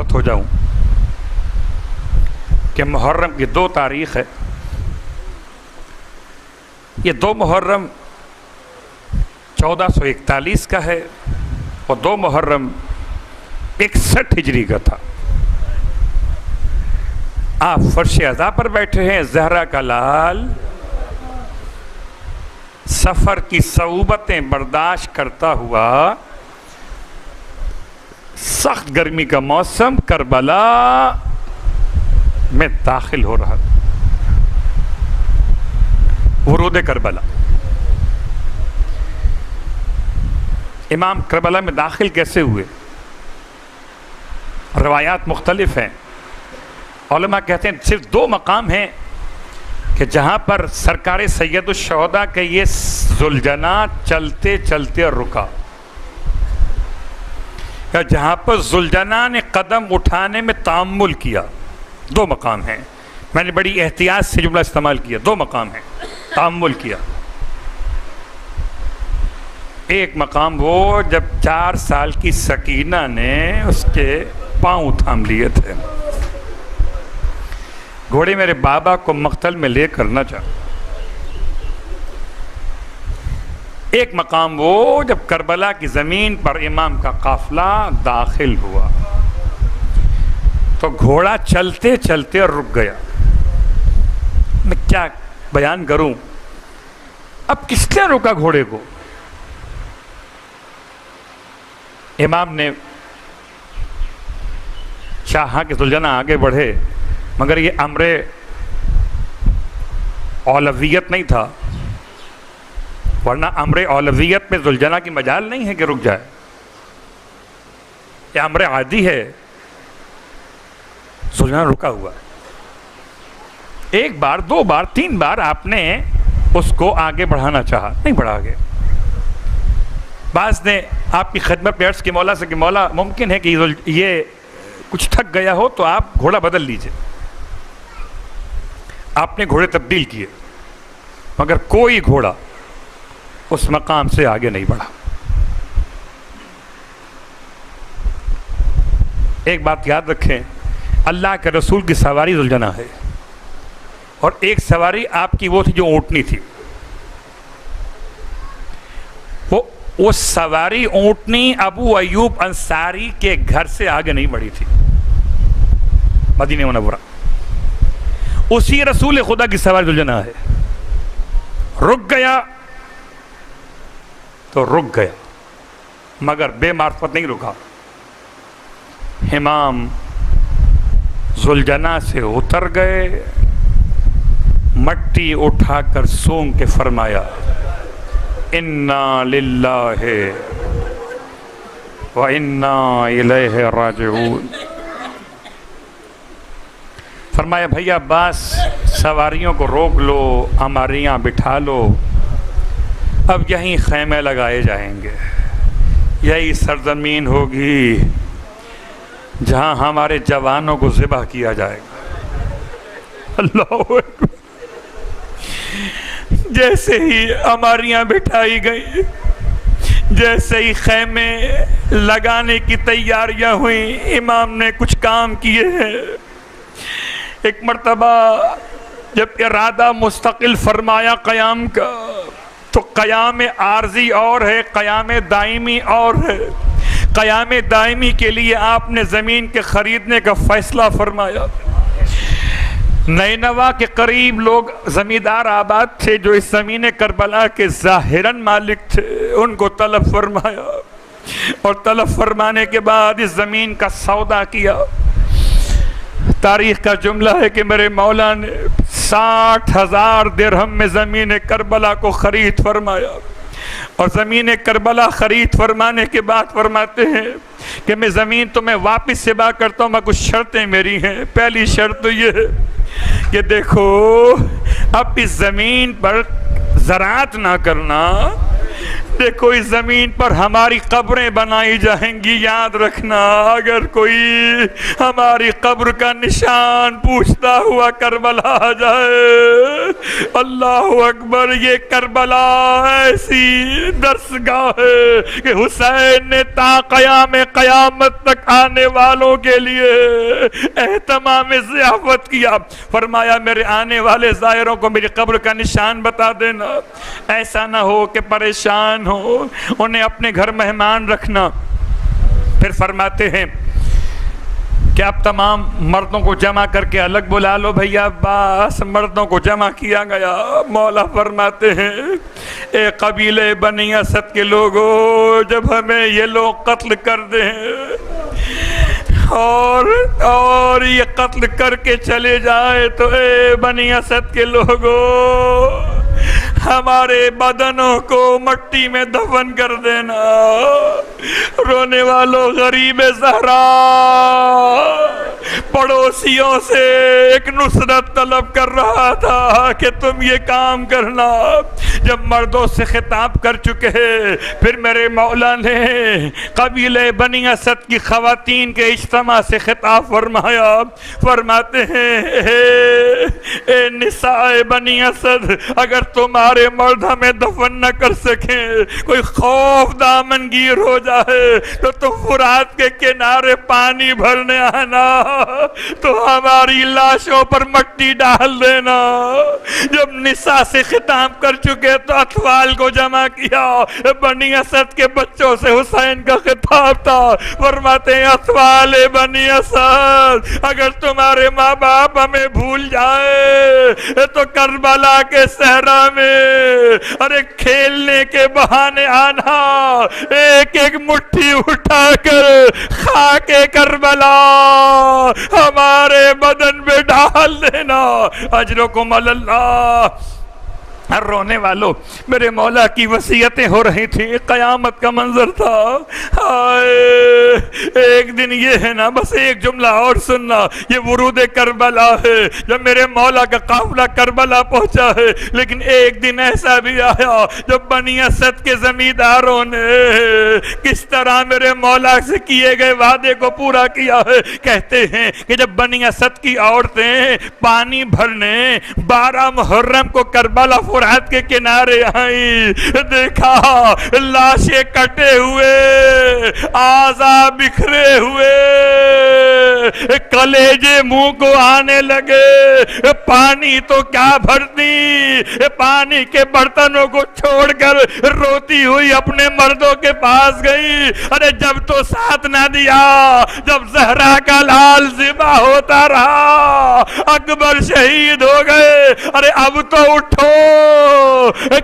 مت ہو جاؤں کہ محرم کی 2 تاریخ ہے. یہ 2 محرم 1441 کا ہے اور 2 محرم 61 ہجری کا تھا. آپ فرش عزا پر بیٹھے ہیں، زہرا کا لال سفر کی صعوبتیں برداشت کرتا ہوا، سخت گرمی کا موسم کربلا میں داخل ہو رہا. ورود کربلا. امام کربلا میں داخل کیسے ہوئے؟ روایات مختلف ہیں. علماء کہتے ہیں صرف 2 مقام ہیں کہ جہاں پر سرکار سید الشہداء کے یہ ذوالجناح چلتے چلتے رکا، یا جہاں پر ذوالجناح نے قدم اٹھانے میں تأمل کیا. 2 مقام ہیں. میں نے بڑی احتیاط سے جملہ استعمال کیا. 2 مقام ہیں. تأمل کیا. ایک مقام وہ جب 4 سال کی سکینہ نے اس کے پاؤں تھام لیے تھے. گھوڑے میرے بابا کو مقتل میں لے کر نہ جا. ایک مقام وہ جب کربلا کی زمین پر امام کا قافلہ داخل ہوا تو گھوڑا چلتے چلتے رک گیا. میں کیا بیان کروں؟ اب کس نے روکا گھوڑے کو؟ امام نے چاہا کہ ذوالجناح آگے بڑھے، مگر یہ امر اولویت نہیں تھا، ورنہ امر اولویت میں ذوالجناح کی مجال نہیں ہے کہ رک جائے. یہ امر عادی ہے. ذوالجناح رکا ہوا. 1 بار 2 بار 3 بار آپ نے اس کو آگے بڑھانا چاہا، نہیں بڑھا آگے. بعض نے آپ کی خدمت میں عرض کی مولا سے کہ مولا ممکن ہے کہ یہ کچھ تھک گیا ہو تو آپ گھوڑا بدل لیجئے. آپ نے گھوڑے تبدیل کیے، مگر کوئی گھوڑا اس مقام سے آگے نہیں بڑھا. ایک بات یاد رکھیں، اللہ کے رسول کی سواری ذوالجناح ہے، اور ایک سواری آپ کی وہ تھی جو اونٹنی تھی. وہ سواری اونٹنی ابو ایوب انصاری کے گھر سے آگے نہیں بڑھی تھی، مدینہ منورہ. اسی رسول خدا کی سواری ذوالجناح ہے. رک گیا تو رک گیا، مگر بے معرفت نہیں رکا. امام ذوالجناح سے اتر گئے، مٹی اٹھا کر سونگ کے فرمایا انا للہ و انا الیہ راجعون. فرمایا بھائی عباس سواریوں کو روک لو، ہماریاں بٹھا لو، اب یہیں خیمے لگائے جائیں گے. یہی سرزمین ہوگی جہاں ہمارے جوانوں کو ذبح کیا جائے گا. اللہ اکبر. جیسے ہی ہماریاں بٹھائی گئی، جیسے ہی خیمے لگانے کی تیاریاں ہوئیں، امام نے کچھ کام کیے ہیں. ایک مرتبہ جب ارادہ مستقل فرمایا قیام کا، تو قیام عارضی اور ہے، قیام دائمی اور ہے. قیام دائمی کے لیے آپ نے زمین کے خریدنے کا فیصلہ فرمایا. نینوا کے قریب لوگ زمیندار آباد تھے جو اس زمین کربلا کے ظاہراً مالک تھے، ان کو طلب فرمایا، اور طلب فرمانے کے بعد اس زمین کا سودا کیا. تاریخ کا جملہ ہے کہ میرے مولا نے 60,000 درہم میں زمین کربلا کو خرید فرمایا، اور زمین کربلا خرید فرمانے کے بعد فرماتے ہیں کہ میں زمین تمہیں واپس سبا کرتا ہوں، میں کچھ شرطیں میری ہیں. پہلی شرط تو یہ ہے کہ دیکھو اب اس زمین پر زراعت نہ کرنا، دیکھو اس زمین پر ہماری قبریں بنائی جائیں گی، یاد رکھنا اگر کوئی ہماری قبر کا نشان پوچھتا ہوا کربلا آ جائے، اللہ اکبر، یہ کربلا ایسی درسگاہ ہے کہ حسین نے تا قیام قیامت تک آنے والوں کے لیے اہتمام ضیافت کیا۔ فرمایا میرے آنے والے زائروں کو میری قبر کا نشان بتا دینا، ایسا نہ ہو کہ پریشان ہو، انہیں اپنے گھر مہمان رکھنا۔ پھر فرماتے ہیں کہ اب تمام مردوں کو جمع کر کے الگ بلا لو بھیا، بس مردوں کو جمع کیا گیا۔ مولا فرماتے ہیں اے قبیلے بنی اسد کے لوگوں، جب ہمیں یہ لوگ قتل کر دیں اور یہ قتل کر کے چلے جائے تو اے بنی اسد کے لوگوں، ہمارے بدنوں کو مٹی میں دفن کر دینا۔ رونے والوں، غریب زہرا پڑوسیوں سے ایک نصرت طلب کر رہا تھا کہ تم یہ کام کرنا۔ جب مردوں سے خطاب کر چکے پھر میرے مولا نے قبیلے بنی اسد کی خواتین کے اجتماع سے خطاب فرمایا۔ فرماتے ہیں اے نساء بنی اسد، اگر تمہارے مرد ہمیں دفن نہ کر سکیں، کوئی خوف دامن گیر ہو جائے تو تم فرات کے کنارے پانی بھرنے آنا، تو ہماری لاشوں پر مٹی ڈال دینا۔ جب نساء سے خطاب کر چکے تو اطفال کو جمع کیا۔ بنی اسد کے بچوں سے حسین کا خطاب تھا۔ فرماتے ہیں اطفال بنی اسد، اگر تمہارے ماں باپ ہمیں بھول جائے تو کربلا کے صحرا میں ارے کھیلنے کے بہانے آنا، ایک ایک مٹھی اٹھا کر خاک کربلا ہمارے بدن میں ڈال دینا۔ اجرکم اللہ۔ رونے والوں، میرے مولا کی وصیتیں ہو رہی تھیں، قیامت کا منظر تھا۔ ایک دن یہ ہے نا، بس ایک جملہ اور سننا، یہ ورود کربلا ہے جب میرے مولا کا قافلہ کربلا پہنچا ہے۔ لیکن ایک دن ایسا بھی آیا جب بنی اسد کے زمینداروں نے کس طرح میرے مولا سے کیے گئے وعدے کو پورا کیا ہے۔ کہتے ہیں کہ جب بنی اسد کی عورتیں پانی بھرنے 12 محرم کو کربلا فرات کے کنارے آئیں، دیکھا لاشیں کٹے ہوئے، اعضاء بکھرے ہوئے، کلیجے منہ کو آنے لگے۔ پانی تو کیا بھرتی، پانی کے برتنوں کو چھوڑ کر روتی ہوئی اپنے مردوں کے پاس گئی۔ ارے جب تو ساتھ نہ دیا، جب زہرا کا لال ذبح ہوتا رہا، اکبر شہید ہو گئے، ارے اب تو اٹھو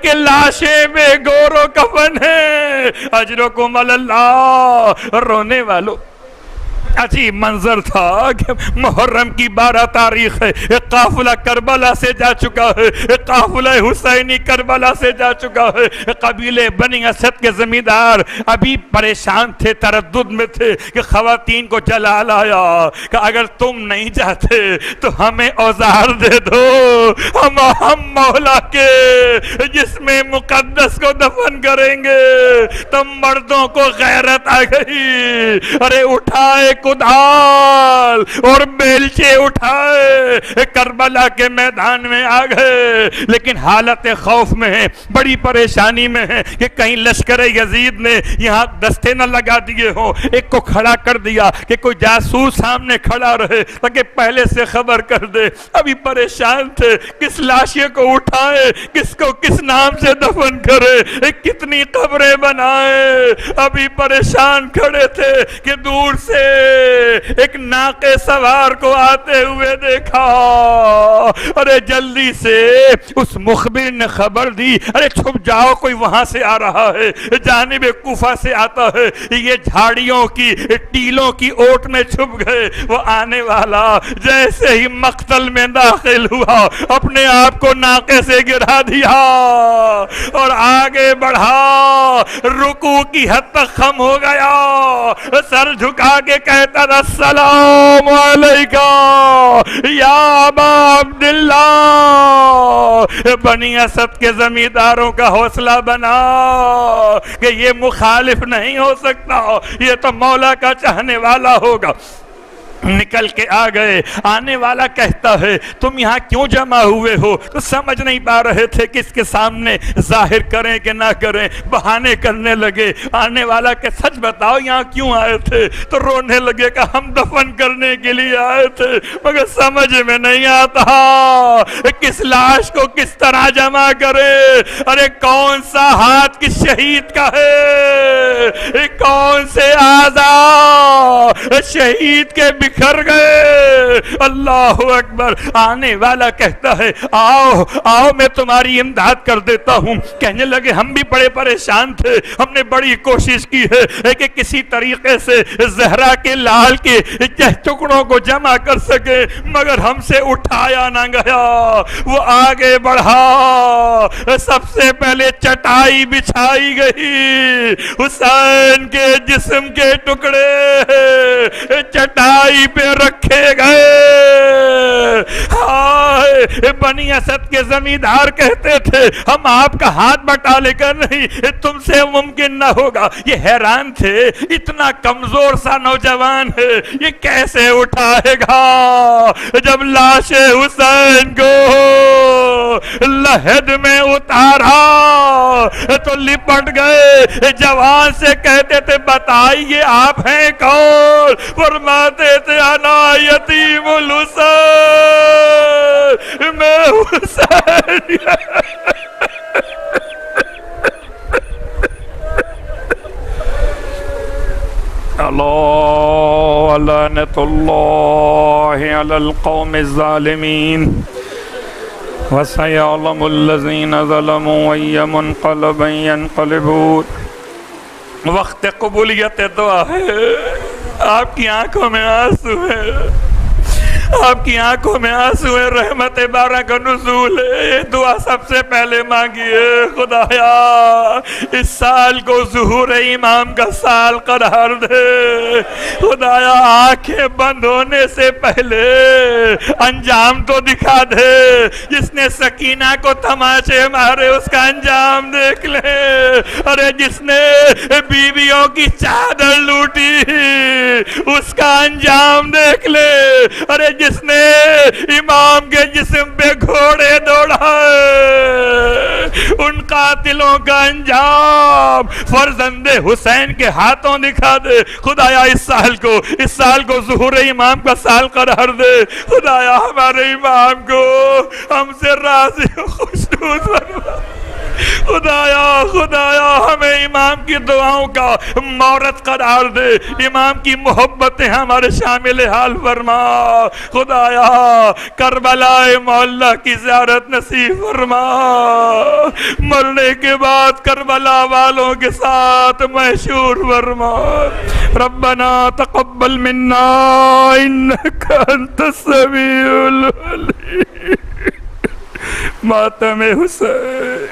کہ لاشیں میں گور و کفن ہے۔ اجرکم اللہ۔ رونے والوں، عجیب منظر تھا کہ محرم کی 12 تاریخ ہے، ایک قافلہ کربلا سے جا چکا ہے، ایک قافلہ حسینی کربلا سے جا چکا ہے۔ قبیلے بنی اسد کے زمیندار ابھی پریشان تھے، تردد میں تھے کہ خواتین کو جلا لایا کہ اگر تم نہیں جاتے تو ہمیں اوزار دے دو، ہم مولا کے جسم مقدس کو دفن کریں گے۔ تم مردوں کو غیرت آ گئی، ارے اٹھائے کدال اور بیلچے اٹھائے کربلا کے میدان میں آ گئے، لیکن حالت خوف میں ہیں، بڑی پریشانی میں ہیں کہ کہیں لشکر یزید نے یہاں دستے نہ لگا دیے ہوں۔ ایک کو کھڑا کر دیا کہ کوئی جاسوس سامنے کھڑا رہے تاکہ پہلے سے خبر کر دے۔ ابھی پریشان تھے، کس لاشے کو اٹھائے، کس کو کس نام سے دفن کرے، کتنی قبریں بنائے۔ ابھی پریشان کھڑے تھے کہ دور سے ایک ناقے سوار کو آتے ہوئے دیکھا۔ ارے جلدی سے اس مخبر نے خبر دی، ارے چھپ جاؤ، کوئی وہاں سے آ رہا ہے، جانب کوفہ سے آتا ہے۔ یہ جھاڑیوں کی ٹیلوں کی اوٹ میں چھپ گئے۔ وہ آنے والا جیسے ہی مقتل میں داخل ہوا، اپنے آپ کو ناقے سے گرا دیا اور آگے بڑھا، رکوع کی حد تک خم ہو گیا، سر جھکا کے کہہ کہتا تھا السلام علیکہ یا ابا عبداللہ. بنی اسد کے زمینداروں کا حوصلہ بنا کہ یہ مخالف نہیں ہو سکتا، یہ تو مولا کا چاہنے والا ہوگا. نکل کے آ گئے. آنے والا کہتا ہے تم یہاں کیوں جمع ہوئے ہو؟ تو سمجھ نہیں پا رہے تھے کس کے سامنے ظاہر کریں کہ نہ کریں، بہانے کرنے لگے. آنے والا کہ سچ بتاؤ یہاں کیوں آئے تھے؟ تو رونے لگے کہ ہم دفن کرنے کے لیے آئے تھے، مگر سمجھ میں نہیں آتا کس لاش کو کس طرح جمع کرے. ارے کون سا ہاتھ کس شہید کا ہے، کون سے اعضاء شہید کے بکھر گئے. اللہ اکبر. آنے والا کہتا ہے آؤ آؤ میں تمہاری امداد کر دیتا ہوں. کہنے لگے ہم بھی بڑے پریشان تھے، ہم نے بڑی کوشش کی ہے کہ کسی طریقے سے زہرا کے لال کے ٹکڑوں کو جمع کر سکے، مگر ہم سے اٹھایا نہ گیا. وہ آگے بڑھا، سب سے پہلے چٹائی بچھائی گئی، حسین کے جسم کے ٹکڑے چٹائی پہ رکھے گئے. ہائے بنی اسد کے زمیندار کہتے تھے ہم آپ کا ہاتھ بٹا لے کر نہیں، تم سے ممکن نہ ہوگا. یہ حیران تھے اتنا کمزور سا نوجوان ہے یہ کیسے اٹھائے گا. جب لاش حسین کو لحد میں اتارا تو لپٹ گئے. جوان سے کہتے تھے بتائیے آپ ہیں کون؟ فرماتے تھے انا یتیم الحسین، میں حسین. اللہ لعنت اللہ علی القوم الظالمین وسيعلم الذين ظلموا أي منقلب ينقلبون. وقت قبولیت دعا ہے. آپ کی آنکھوں میں آنسو ہے، آپ کی آنکھوں میں آنسو ہے، رحمت بارہ کا نزول ہے. یہ دعا سب سے پہلے مانگیے خدایا اس سال کو ظہور امام کا سال قرار دے. خدایا آنکھیں بند ہونے سے پہلے انجام تو دکھا دے. جس نے سکینہ کو تماچے مارے اس کا انجام دیکھ لے. ارے جس نے بیویوں کی چادر لوٹی اس کا انجام دیکھ لے. ارے جس نے امام کے جسم پہ گھوڑے دوڑائے ان قاتلوں کا انجام فرزند حسین کے ہاتھوں دکھا دے. خدایا اس سال کو ظہور امام کا سال قرار دے. خدایا ہمارے امام کو ہم سے راضی و خوشنود فرما. خدایا ہمیں امام کی دعاؤں کا مورث قرار دے. امام کی محبتیں ہمارے شامل حال فرما. خدایا کربلا مولا کی زیارت نصیب فرما. مرنے کے بعد کربلا والوں کے ساتھ محشور فرما. ربنا تقبل منا انک انت السمیع العلیم. ماتم حسین.